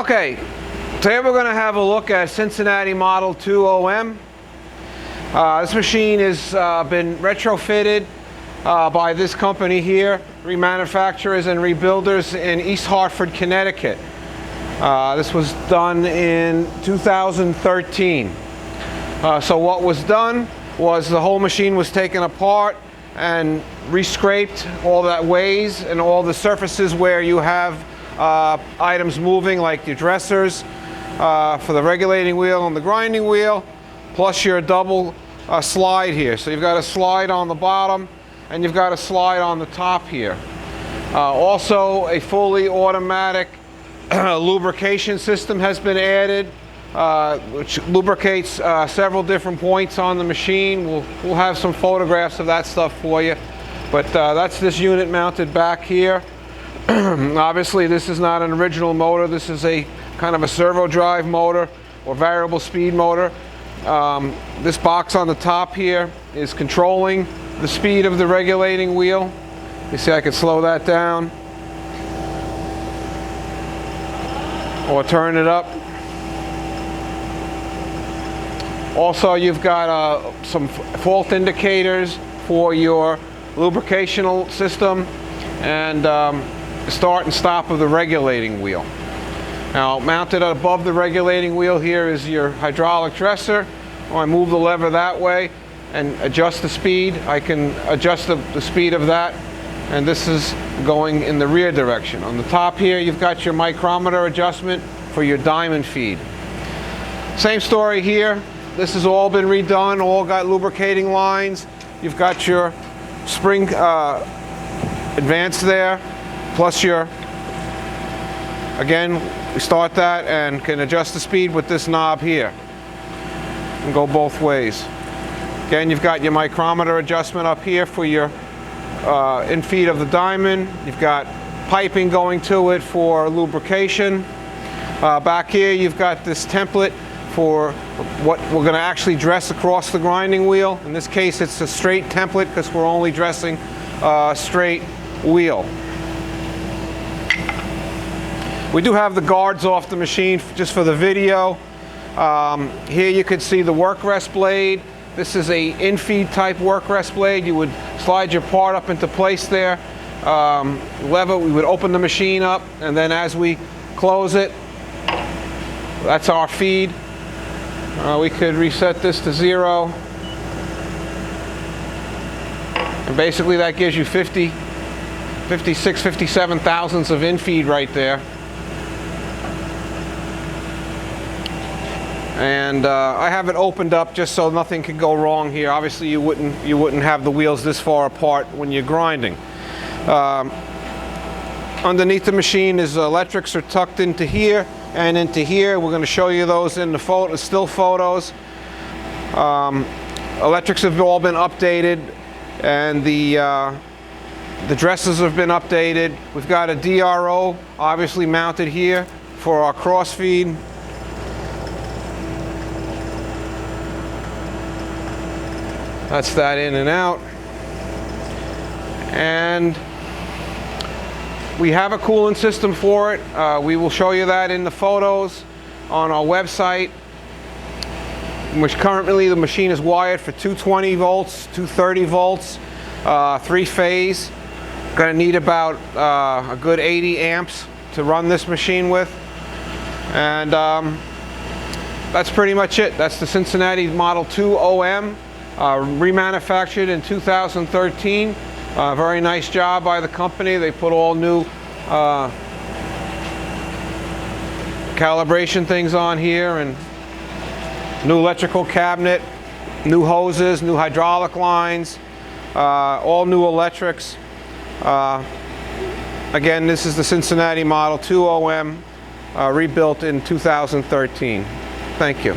Okay, today we're going to have a look at Cincinnati Model 2 OM. This machine has been retrofitted by this company here, Remanufacturers and Rebuilders in East Hartford, Connecticut. This was done in 2013. So what was done was the whole machine was taken apart and re-scraped all that weighs and all the surfaces where you have items moving, like your dressers for the regulating wheel and the grinding wheel, plus your double slide here. So you've got a slide on the bottom and you've got a slide on the top here. Also, a fully automatic lubrication system has been added, which lubricates several different points on the machine. We'll have some photographs of that stuff for you. But that's this unit mounted back here. Obviously, this is not an original motor. This is a kind of a servo drive motor or variable speed motor. This box on the top here is controlling the speed of the regulating wheel. You see I can slow that down or turn it up. Also, you've got some fault indicators for your lubricational system and start and stop of the regulating wheel. Now, mounted above the regulating wheel here is your hydraulic dresser. When I move the lever that way and adjust the speed, I can adjust the speed of that, and this is going in the rear direction. On the top here, you've got your micrometer adjustment for your diamond feed. Same story here. This has all been redone, all got lubricating lines. You've got your spring advance there, plus your, again, we start that and can adjust the speed with this knob here and go both ways. Again, you've got your micrometer adjustment up here for your in-feed of the diamond. You've got piping going to it for lubrication. Back here, you've got this template for what we're going to actually dress across the grinding wheel. In this case, it's a straight template because we're only dressing a straight wheel. We do have the guards off the machine just for the video. Here you can see the work rest blade. This is a in-feed type work rest blade. You would slide your part up into place there. Lever, we would open the machine up, and then as we close it, that's our feed. We could reset this to 0. And basically that gives you 56, 57 thousandths of in-feed right there. And I have it opened up just so nothing could go wrong here. Obviously you wouldn't have the wheels this far apart when you're grinding. Underneath the machine is electrics are tucked into here and into here. We're going to show you those in the still photos. Electrics have all been updated, and the dressers have been updated. We've got a DRO obviously mounted here for our cross feed. That's that in and out. And we have a coolant system for it. We will show you that in the photos on our website, which currently the machine is wired for 220 volts, 230 volts, 3-phase. Going to need about a good 80 amps to run this machine with. And that's pretty much it. That's the Cincinnati Model 2 OM, remanufactured in 2013. Very nice job by the company. They put all new calibration things on here, and new electrical cabinet, new hoses, new hydraulic lines, all new electrics. Again, this is the Cincinnati Model 2 OM, rebuilt in 2013. Thank you.